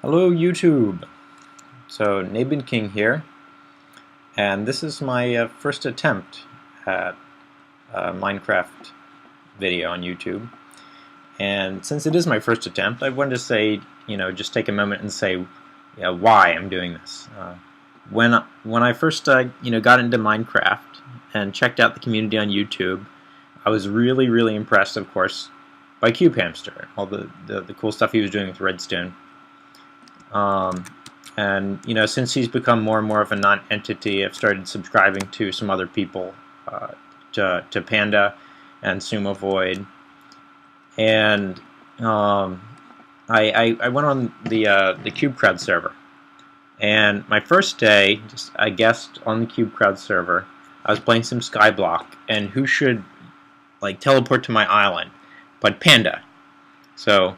Hello YouTube! So Nabin King here, and this is my first attempt at a Minecraft video on YouTube. And since it is my first attempt, I wanted to say, just take a moment and say, why I'm doing this. When I first, got into Minecraft and checked out the community on YouTube, I was really impressed, of course, by Cube Hamster, all the cool stuff he was doing with redstone. And since he's become more and more of a non-entity, I've started subscribing to some other people, to Panda and Sumo Void, and I went on the Cube Crowd server. And my first day, I guessed on the Cube Crowd server, I was playing some Skyblock, and who should teleport to my island but Panda? So.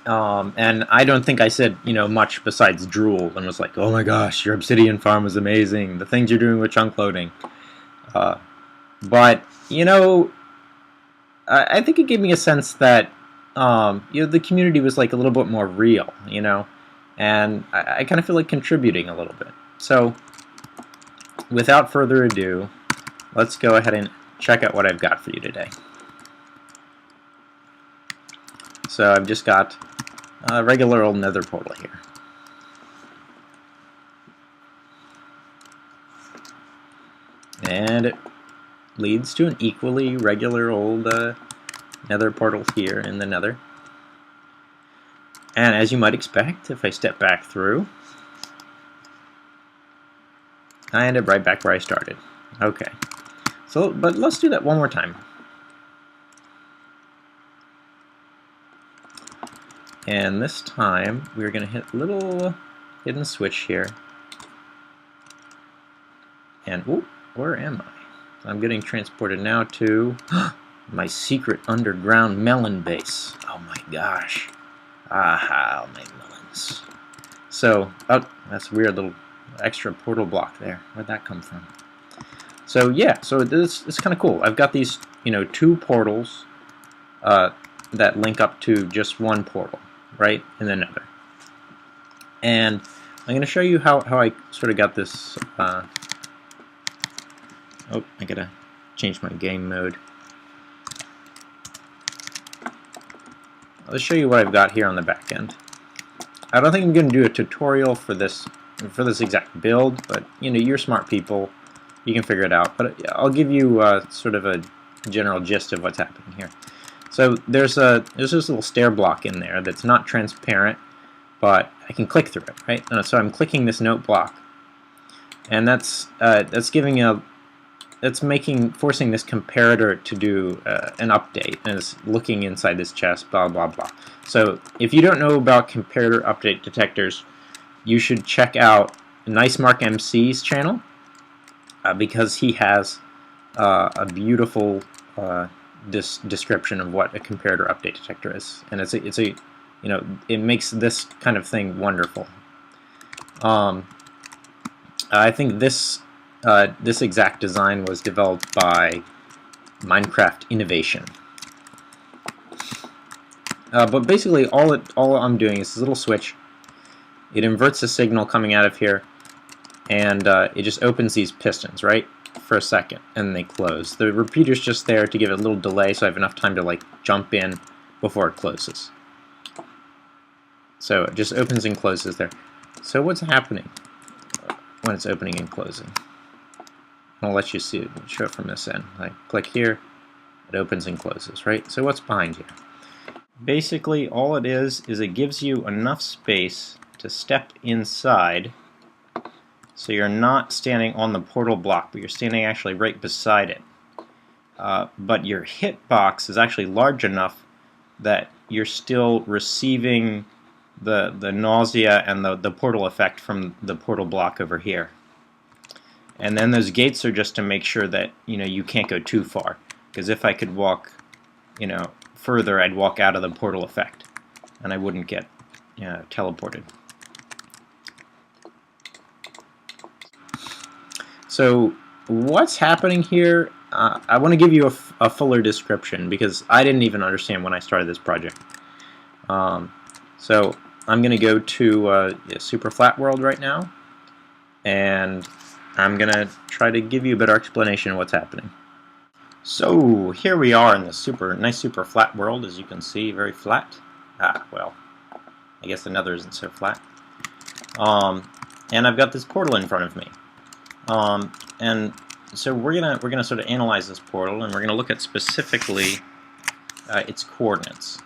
And I don't think I said, much besides drool and was like, oh my gosh, your obsidian farm is amazing, the things you're doing with chunk loading. But, I think it gave me a sense that, the community was a little bit more real, and I kind of feel like contributing a little bit. So, without further ado, let's go ahead and check out what I've got for you today. So I've just got a regular old Nether portal here. And it leads to an equally regular old Nether portal here in the Nether. And as you might expect, if I step back through, I end up right back where I started. Okay. So, but let's do that one more time. And this time, we're going to hit a little hidden switch here. And, ooh, where am I? I'm getting transported now to my secret underground melon base. Oh my gosh. Aha, my melons. So, oh, that's a weird little extra portal block there. Where'd that come from? So, yeah, so this is kind of cool. I've got these, two portals that link up to just one portal, right in the Nether. And I'm going to show you how I sort of got this. Oh, I gotta change my game mode. Let's show you what I've got here on the back end. I don't think I'm going to do a tutorial for this exact build, but you're smart people, you can figure it out. But I'll give you sort of a general gist of what's happening here. So there's this little stair block in there that's not transparent, but I can click through it, right? And so I'm clicking this note block, and that's forcing this comparator to do an update, and it's looking inside this chest, blah blah blah. So if you don't know about comparator update detectors, you should check out Nice Mark MC's channel, because he has a beautiful description of what a comparator update detector is, and it makes this kind of thing wonderful. I think this exact design was developed by Minecraft Innovation. But basically, all I'm doing is this little switch. It inverts the signal coming out of here, and it just opens these pistons, right? For a second, and they close. The repeater's just there to give it a little delay so I have enough time to jump in before it closes. So it just opens and closes there. So what's happening when it's opening and closing? I'll let you see it, show it from this end. I click here, it opens and closes, right? So what's behind here? Basically, all it is it gives you enough space to step inside. So you're not standing on the portal block, but you're standing actually right beside it. But your hitbox is actually large enough that you're still receiving the nausea and the portal effect from the portal block over here. And then those gates are just to make sure that you can't go too far. Because if I could walk further, I'd walk out of the portal effect, and I wouldn't get teleported. So what's happening here, I want to give you a fuller description, because I didn't even understand when I started this project. So I'm going to go to super flat world right now, and I'm going to try to give you a better explanation of what's happening. So here we are in the nice super flat world, as you can see, very flat. Well, I guess the Nether isn't so flat. And I've got this portal in front of me. And so we're gonna sort of analyze this portal, and we're gonna look at specifically its coordinates.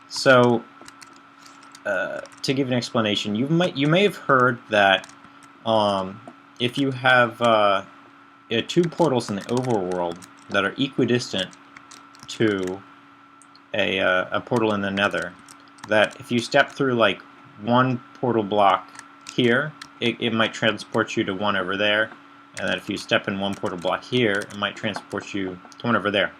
So to give an explanation, you may have heard that if you have two portals in the overworld that are equidistant to a portal in the Nether, that if you step through like one portal block here, it might transport you to one over there, and that if you step in one portal block here, it might transport you to one over there.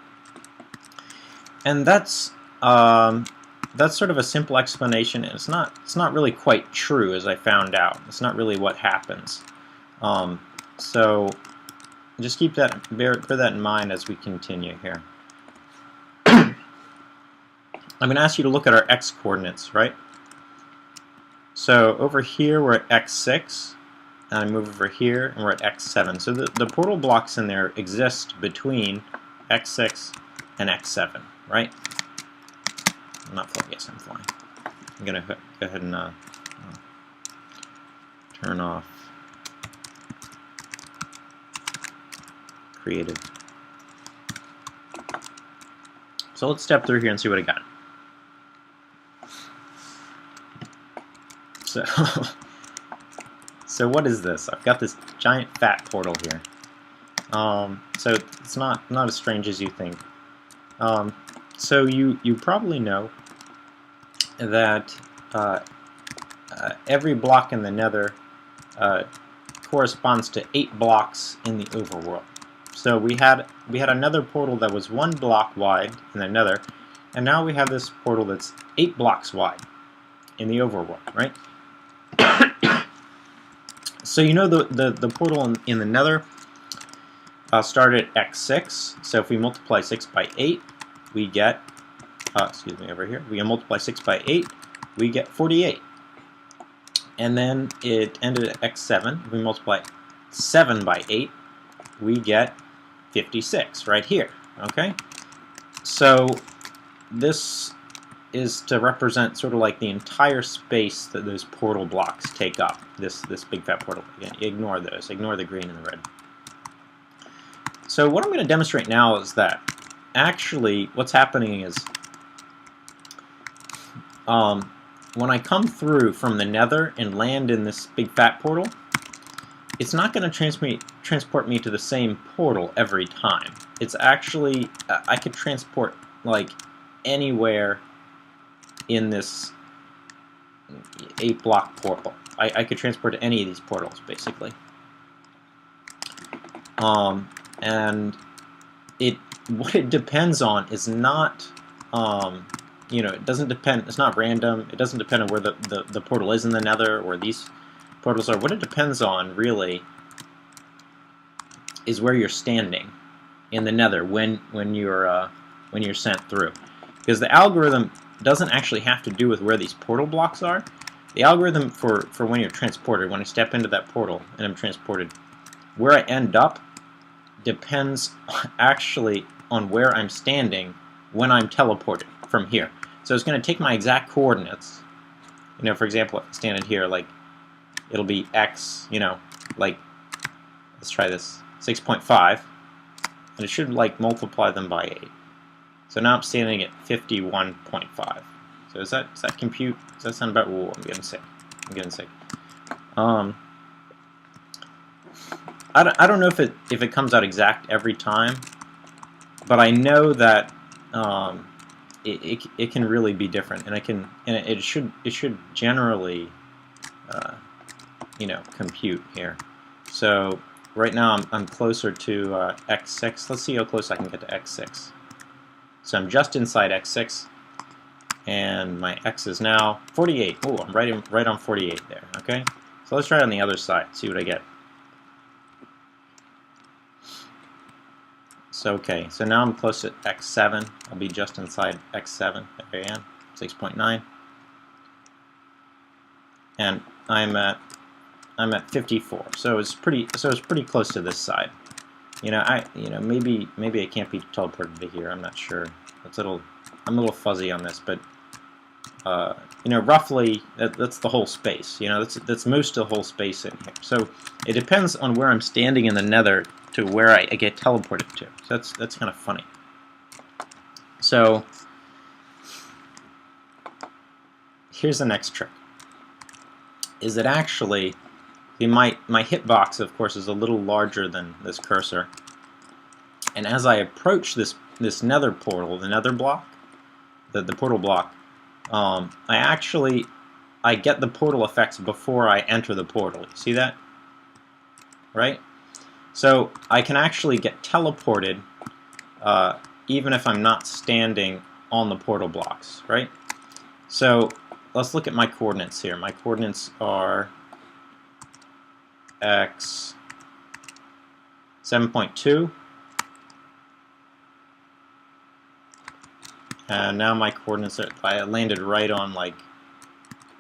And that's sort of a simple explanation, and it's not really quite true, as I found out. It's not really what happens. So just bear that in mind as we continue here. I'm going to ask you to look at our x coordinates, right? So over here we're at x6, and I move over here and we're at x7. So the portal blocks in there exist between x6 and x7, right? I'm not flying. Yes, I'm flying. I'm going to go ahead and turn off creative. So let's step through here and see what I got. So what is this? I've got this giant fat portal here. So it's not as strange as you think. So you probably know that every block in the Nether corresponds to 8 blocks in the overworld. So we had another portal that was 1 block wide in the Nether, and now we have this portal that's 8 blocks wide in the overworld, right? So you know the portal in the Nether started at x6. So if we multiply 6 by 8, we get excuse me, over here. We multiply 6 by 8, we get 48. And then it ended at x7. If we multiply 7 by 8, we get 56 right here. Okay? So this is to represent sort of like the entire space that those portal blocks take up. This big fat portal. Again, ignore those. Ignore the green and the red. So what I'm going to demonstrate now is that actually what's happening is when I come through from the Nether and land in this big fat portal, it's not going to transport me to the same portal every time. It's actually, I could transport like anywhere in this 8-block portal. I could transport to any of these portals, basically. And what it depends on is not, you know, it doesn't depend, it's not random, it doesn't depend on where the portal is in the Nether, or these portals are. What it depends on, really, is where you're standing in the Nether when you're sent through. Because the algorithm doesn't actually have to do with where these portal blocks are. The algorithm for when you're transported, when I step into that portal and I'm transported, where I end up depends actually on where I'm standing when I'm teleported from here. So it's going to take my exact coordinates. You know, for example, if I stand in here, like, it'll be x, you know, like, let's try this, 6.5, and it should, like, multiply them by 8. So now I'm standing at 51.5. So does that compute? Does that sound about? Ooh, I'm getting sick. I'm getting sick. I don't know if it comes out exact every time, but I know that it can really be different, and it should generally you know, compute here. So right now I'm closer to x6. Let's see how close I can get to x6. So I'm just inside x6, and my x is now 48. Oh, I'm right on 48 there. Okay, so let's try it on the other side. See what I get. So okay, so now I'm close to x7. I'll be just inside x7. There I am, 6.9. and I'm at 54. So it's pretty close to this side. Maybe I can't be teleported to here. I'm not sure. I'm a little fuzzy on this, but roughly that's the whole space. That's most of the whole space in here. So it depends on where I'm standing in the Nether to where I get teleported to. So that's kind of funny. So here's the next trick. Is that actually my hitbox, of course, is a little larger than this cursor, and as I approach this Nether portal, the Nether block, the portal block, I get the portal effects before I enter the portal. You see that? Right? So I can actually get teleported even if I'm not standing on the portal blocks, right? So let's look at my coordinates here. My coordinates are x 7.2, and now my coordinates are, I landed right on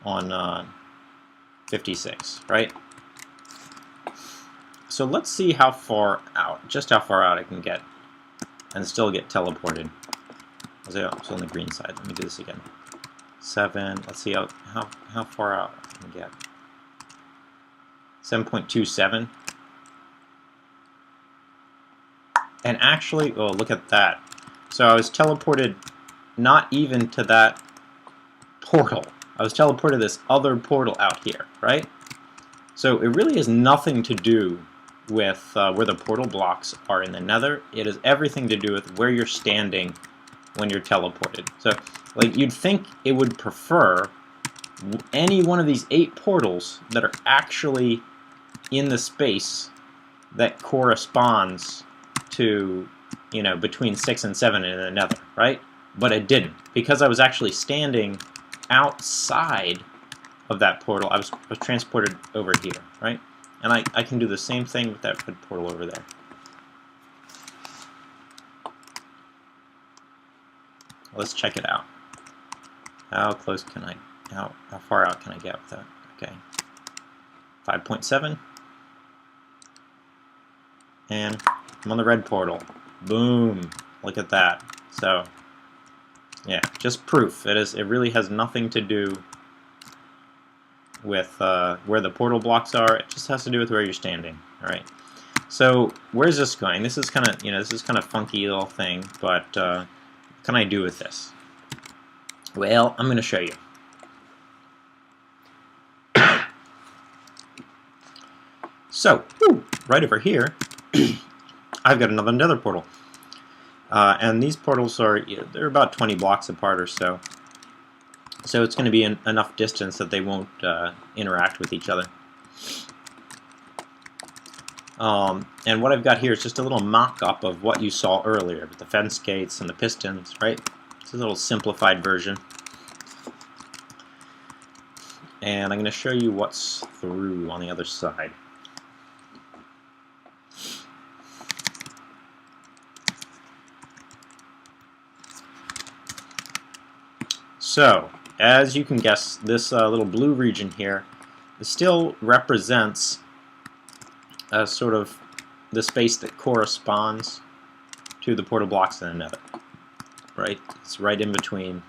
on 56, right? So let's see how far out, just how far out I can get and still get teleported. It's on the green side. Let me do this again. 7. Let's see how far out I can get. 7.27. And actually, oh, look at that. So I was teleported not even to that portal. I was teleported to this other portal out here, right? So it really has nothing to do with where the portal blocks are in the Nether. It has everything to do with where you're standing when you're teleported. So, like, you'd think it would prefer any one of these 8 portals that are actually in the space that corresponds to, between 6 and 7 in the Nether, right? But it didn't. Because I was actually standing outside of that portal, I was transported over here, right? And I can do the same thing with that red portal over there. Let's check it out. How close can how far out can I get with that? Okay. 5.7. And I'm on the red portal. Boom. Look at that. So, yeah, just proof. It really has nothing to do with where the portal blocks are. It just has to do with where you're standing. All right. So where's this going? This is kind of funky little thing, but what can I do with this? Well, I'm going to show you. So right over here, I've got another Nether portal, and these portals are they're about 20 blocks apart or so. So it's going to be enough distance that they won't interact with each other. And what I've got here is just a little mock-up of what you saw earlier with the fence gates and the pistons, right? It's a little simplified version. And I'm going to show you what's through on the other side. So, as you can guess, this little blue region here still represents sort of the space that corresponds to the portal blocks in the Nether. Right? It's right in between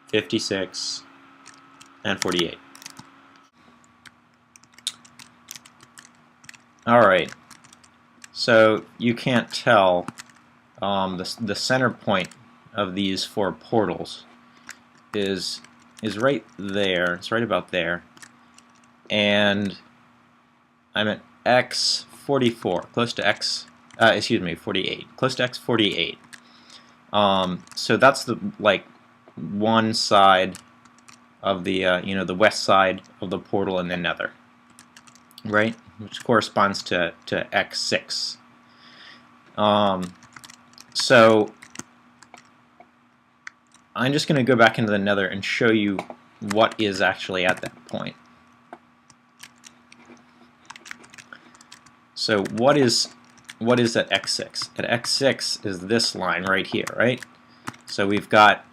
56 and 48. Alright, so you can't tell the center point of these 4 portals is right there. It's right about there. And I'm at x44, close to x, 48, close to x48. So that's the one side of the the west side of the portal in the Nether, right? Which corresponds to x6. So I'm just going to go back into the Nether and show you what is actually at that point. So what is at x6? At x6 is this line right here, right? So we've got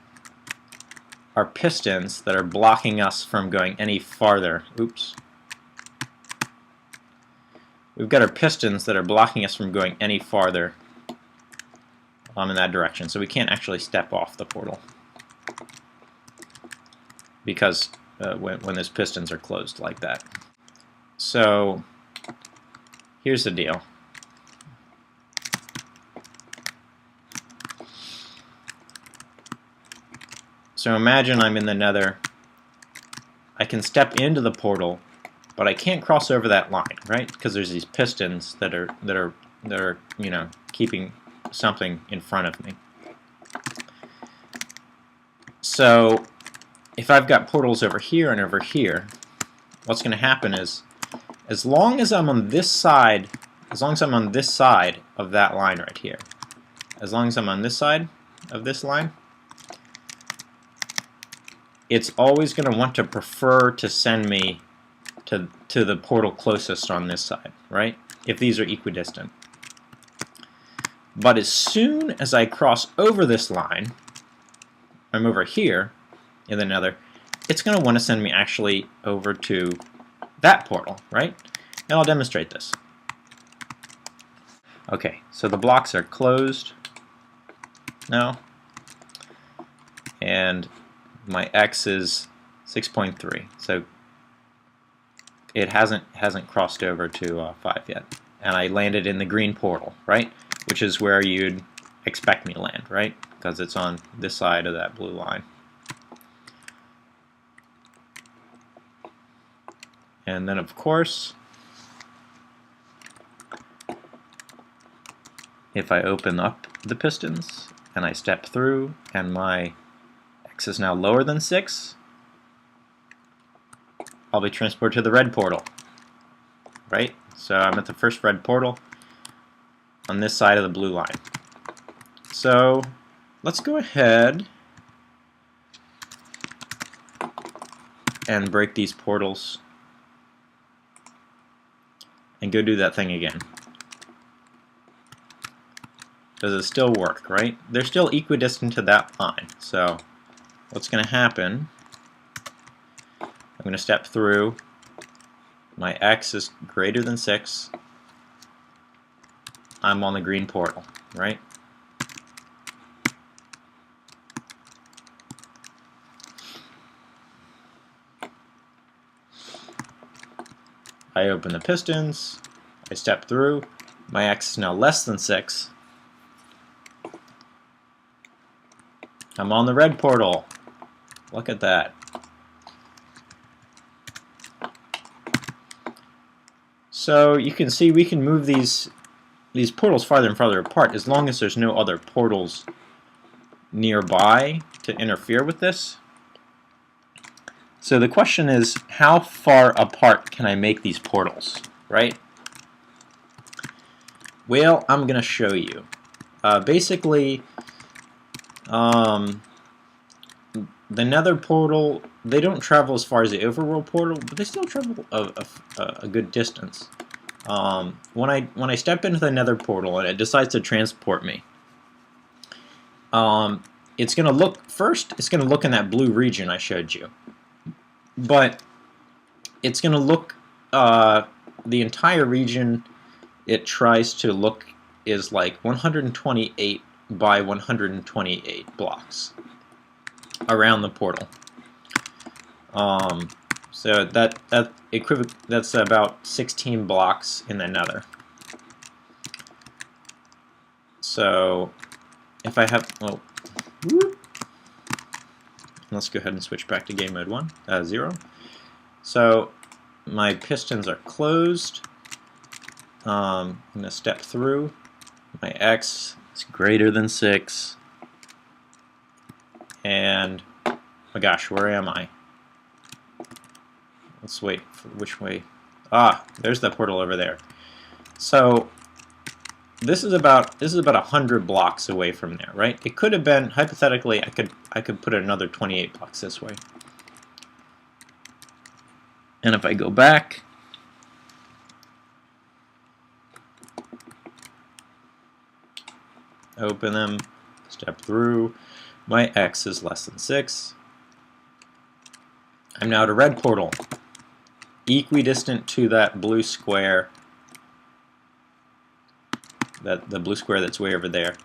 are pistons that are blocking us from going any farther. Oops. We've got our pistons that are blocking us from going any farther in that direction, so we can't actually step off the portal because when those pistons are closed like that. So here's the deal. So imagine I'm in the Nether. I can step into the portal, but I can't cross over that line, right? Because there's these pistons that are you know, keeping something in front of me. So if I've got portals over here and over here, what's going to happen is, as long as I'm on this side of that line right here, as long as I'm on this side of this line, it's always going to want to prefer to send me to the portal closest on this side, right? If these are equidistant. But as soon as I cross over this line, I'm over here in the Nether, it's going to want to send me actually over to that portal, right? And I'll demonstrate this. Okay, so the blocks are closed now, and my X is 6.3, so it hasn't crossed over to 5 yet. And I landed in the green portal, right? Which is where you'd expect me to land, right? Because it's on this side of that blue line. And then, of course, if I open up the pistons and I step through and my X is now lower than 6, I'll be transported to the red portal, right? So I'm at the first red portal on this side of the blue line. So let's go ahead and break these portals and go do that thing again. Does it still work, right? They're still equidistant to that line. So what's going to happen, I'm going to step through, my X is greater than 6, I'm on the green portal, right? I open the pistons, I step through, my X is now less than 6. I'm on the red portal. Look at that. So you can see we can move these portals farther and farther apart as long as there's no other portals nearby to interfere with this. So the question is, how far apart can I make these portals, right? Well, I'm going to show you. Basically, the Nether portal, they don't travel as far as the overworld portal, but they still travel a good distance. When I step into the Nether portal and it decides to transport me, it's going to look first. It's going to look in that blue region I showed you, but it's going to look the entire region. It tries to look is like 128 by 128 blocks around the portal. So that's about 16 blocks in the Nether. So if I have, well, let's go ahead and switch back to game mode 0. So my pistons are closed. I'm going to step through. My X is greater than 6. And, oh my gosh, where am I? Let's wait for which way. Ah, there's the portal over there. So this is about 100 blocks away from there, right? It could have been, hypothetically, I could put another 28 blocks this way. And if I go back, open them, step through, my X is less than 6. I'm now at a red portal, equidistant to that blue square, the blue square that's way over there.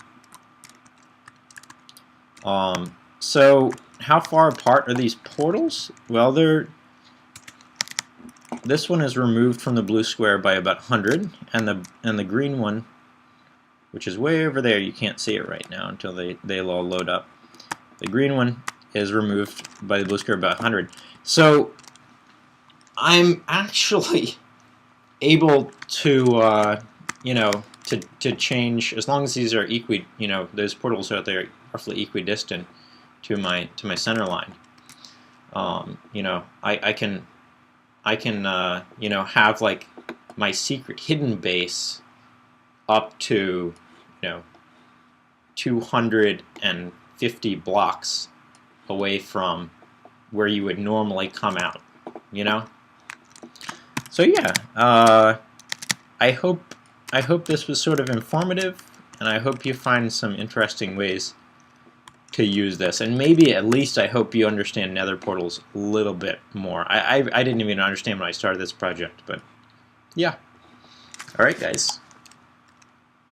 So how far apart are these portals? Well, this one is removed from the blue square by about 100, and the green one, which is way over there, you can't see it right now until they all load up. The green one is removed by the blue square by 100. So I'm actually able to, you know, to change, as long as these are those portals out there roughly equidistant to my center line. You know, I can you know, have like my secret hidden base up to, you know, 250 blocks away from where you would normally come out, you know. So yeah, I hope this was sort of informative, and I hope you find some interesting ways to use this, and maybe at least I hope you understand Nether Portals a little bit more. I didn't even understand when I started this project, but yeah. Alright guys,